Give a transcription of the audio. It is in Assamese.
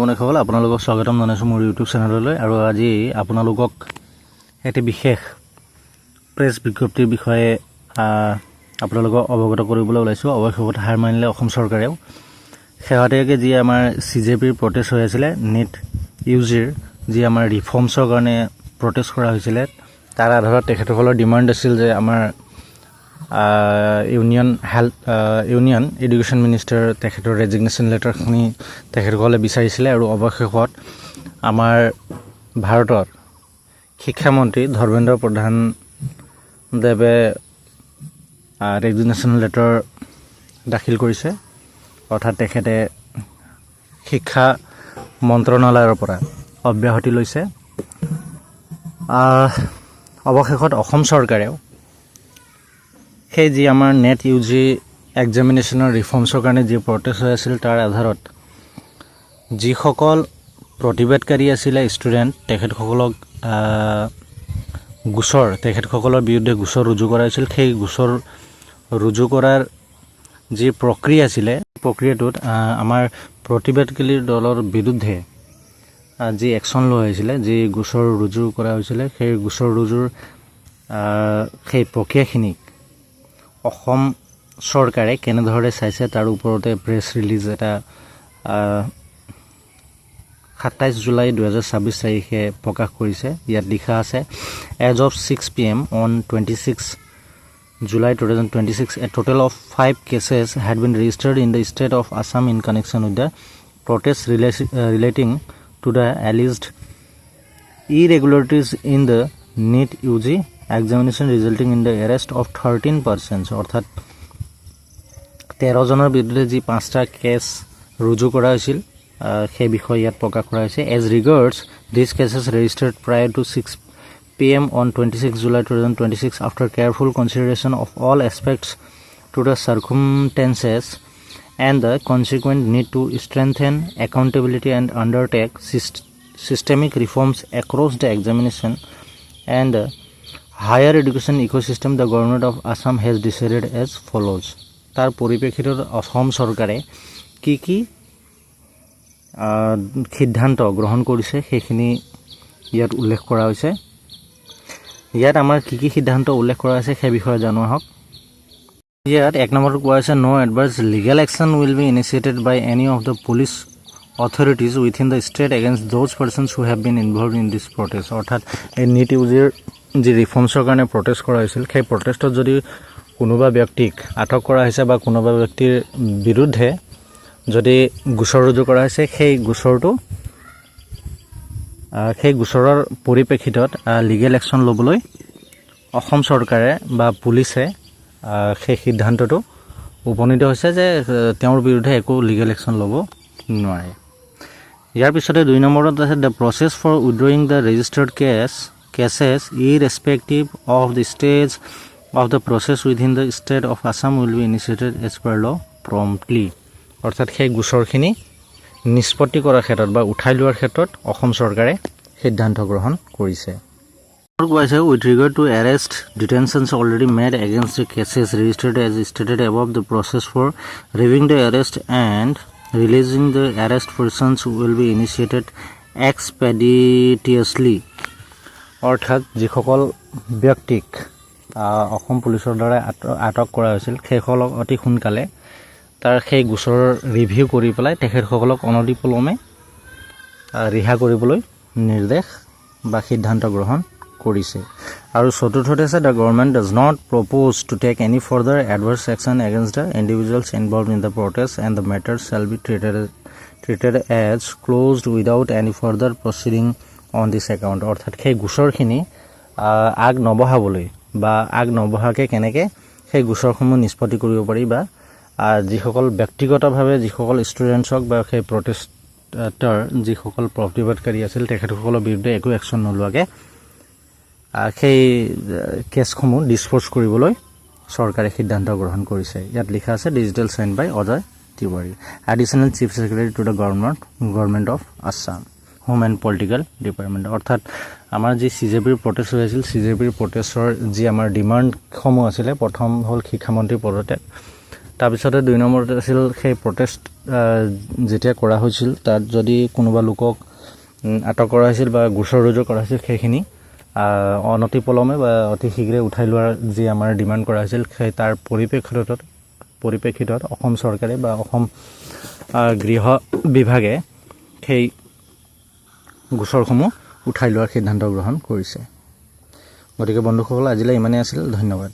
বন্ধুসকল আপোনালোকক স্বাগতম জনাইছোঁ মোৰ ইউটিউব চেনেললৈ আৰু আজি আপোনালোকক এটি বিশেষ প্ৰেছ বিজ্ঞপ্তিৰ বিষয়ে আপোনালোকক অৱগত কৰিবলৈ ওলাইছোঁ। অৱশেষত হাৰ মানিলে অসম চৰকাৰেও। শেহতীয়াকৈ যি আমাৰ CJPৰ প্ৰটেষ্ট হৈ আছিলে, নেট ইউজিৰ যি আমাৰ ৰিফৰ্মছৰ কাৰণে প্ৰটেষ্ট কৰা হৈছিলে, তাৰ আধাৰত তেখেতসকলৰ ডিমাণ্ড আছিল যে আমাৰ ইউনিয়ন এডুকেশ্যন মিনিষ্টাৰ তেখেতৰ ৰেজিগনেশ্যন লেটাৰখিনি তেখেতসকলে বিচাৰিছিলে আৰু অৱশেষত আমাৰ ভাৰতৰ শিক্ষামন্ত্ৰী ধৰ্মেন্দ্ৰ প্ৰধানদেৱে ৰেজিগনেশ্যন লেটাৰ দাখিল কৰিছে। অৰ্থাৎ তেখেতে শিক্ষা মন্ত্ৰণালয়ৰ পৰা অব্যাহতি লৈছে। অৱশেষত অসম চৰকাৰেও সেই যি আমাৰ নেট ইউজি এক্সামিনেশ্যনৰ ৰিফৰ্মছৰ কাৰণে যি প্ৰটেষ্ট হৈ আছিল, তাৰ আধাৰত যিসকল প্ৰতিবাদকাৰী আছিলে ষ্টুডেণ্ট, তেখেতসকলৰ বিৰুদ্ধে গোচৰ ৰুজু কৰা হৈছিল। সেই গোচৰ ৰুজু কৰাৰ যি প্ৰক্ৰিয়া আছিলে, প্ৰক্ৰিয়াটোত আমাৰ প্ৰতিবাদকাৰীৰ দলৰ বিৰুদ্ধে যি একশ্যন লোৱা হৈছিলে, যি গোচৰ ৰুজু কৰা হৈছিলে, সেই গোচৰ ৰুজুৰ সেই প্ৰক্ৰিয়াখিনিক অসম চৰকাৰে কেনেদৰে চাইছে তাৰ ওপৰতে প্ৰেছ ৰিলিজ এটা 27 জুলাই 2026 তাৰিখে প্ৰকাশ কৰিছে। ইয়াত লিখা আছে, as of 6 PM on 26 July 2026, a total of 5 cases had been registered in the state of Assam in connection with the protests relating to the alleged irregularities in the NEET UG examination resulting in the arrest of 13 persons. অৰ্থাৎ 13 জনৰ বিৰুদ্ধে যি 5টা কেছ ৰুজু কৰা হৈছিল, সেই বিষয়ে ইয়াত প্ৰকাশ কৰা হৈছে। As regards this cases registered prior to 6 PM on 26 July 2026 after careful consideration of all aspects to the circumstances and the consequent need to strengthen accountability and undertake systemic reforms across the examination and the higher education ecosystem, the government of Assam has decided as follows. তাৰ পৰিপ্ৰেক্ষিতত অসম চৰকাৰে কি কি সিদ্ধান্ত গ্ৰহণ কৰিছে সেইখিনি ইয়াত উল্লেখ কৰা হৈছে। ইয়াত আমাৰ কি কি সিদ্ধান্ত উল্লেখ কৰা হৈছে সেই বিষয়ে জানো আহক। ইয়াত 1 নম্বৰত কোৱা হৈছে, no adverse legal action will be initiated by any of the police authorities within the state against those persons who have been involved in this protest. অৰ্থাৎ এই নিট ইউজিৰ যি ৰিফৰ্মছৰ কাৰণে প্ৰটেষ্ট কৰা হৈছিল, সেই প্ৰটেষ্টত যদি কোনোবা ব্যক্তিক আটক কৰা হৈছে বা কোনোবা ব্যক্তিৰ বিৰুদ্ধে যদি গোচৰ ৰুজু কৰা হৈছে, সেই গোচৰৰ পৰিপ্ৰেক্ষিতত লিগেল একশ্যন ল'বলৈ অসম চৰকাৰে বা পুলিচে সেই সিদ্ধান্তটো উপনীত হৈছে যে তেওঁৰ বিৰুদ্ধে একো লিগেল একশ্যন ল'ব নোৱাৰে। ইয়াৰ পিছতে 2 নম্বৰত আছে, the process for withdrawing the registered cases irrespective of the stage of the process within the state of Assam will be initiated as per law promptly. অৰ্থাৎ সেই গোচৰখিনি নিষ্পত্তি কৰাৰ ক্ষেত্ৰত বা উঠাই লোৱাৰ ক্ষেত্ৰত অসম চৰকাৰে সিদ্ধান্ত গ্ৰহণ কৰিছে। কৈছে, with regard to arrest detentions already made against the cases registered as stated above, the process for reviewing the arrest and releasing the arrest persons will be initiated expeditiously. অৰ্থাৎ যিসকল ব্যক্তিক অসম পুলিচৰ দ্বাৰা আটক কৰা হৈছিল, সেইসকলক অতি সোনকালে তাৰ সেই গোচৰৰ ৰিভিউ কৰি পেলাই তেখেতসকলক অনতিপলমে ৰিহা কৰিবলৈ নিৰ্দেশ বা সিদ্ধান্ত গ্ৰহণ কৰিছে। আৰু চতুৰ্থতে আছে, the government does not propose to take any further adverse action against the individuals involved in the protest and the matter shall be treated as closed without any further proceeding on this account. অৰ্থাৎ সেই গোচৰখিনি আগ নবঢ়াকৈ কেনেকৈ সেই গোচৰসমূহ নিষ্পত্তি কৰিব পাৰি বা যিসকল ব্যক্তিগতভাৱে যিসকল ষ্টুডেণ্টছক বা সেই প্ৰটেষ্টৰ যিসকল প্ৰতিবাদকাৰী আছিল, তেখেতসকলৰ বিৰুদ্ধে একো একশ্যন নোলোৱাকৈ সেই কেছসমূহ ডিছপ'জ কৰিবলৈ চৰকাৰে সিদ্ধান্ত গ্ৰহণ কৰিছে। ইয়াত লিখা আছে, digital sign by Ajay Tiwari, additional chief secretary to the government of Assam, home and political department. অৰ্থাৎ আমাৰ যি CJPৰ প্ৰটেষ্ট হৈ আছিল, CJPৰ প্ৰটেষ্টৰ যি আমাৰ ডিমাণ্ডসমূহ আছিলে, প্ৰথম হ'ল শিক্ষামন্ত্ৰী পদত্যাগ, তাৰপিছতে 2 নম্বৰত আছিল সেই প্ৰটেষ্ট যেতিয়া কৰা হৈছিল তাত যদি কোনোবা লোকক আটক কৰা হৈছিল বা গোচৰ ৰুজু কৰা হৈছিল সেইখিনি অনতিপলমে বা অতি শীঘ্ৰে উঠাই লোৱাৰ যি আমাৰ ডিমাণ্ড কৰা হৈছিল সেই তাৰ পৰিপ্ৰেক্ষিতত অসম চৰকাৰে বা অসম গৃহ বিভাগে সেই গোচৰসমূহ উঠাই লোৱাৰ সিদ্ধান্ত গ্ৰহণ কৰিছে। গতিকে বন্ধুসকল আজিলৈ ইমানেই আছিল। ধন্যবাদ।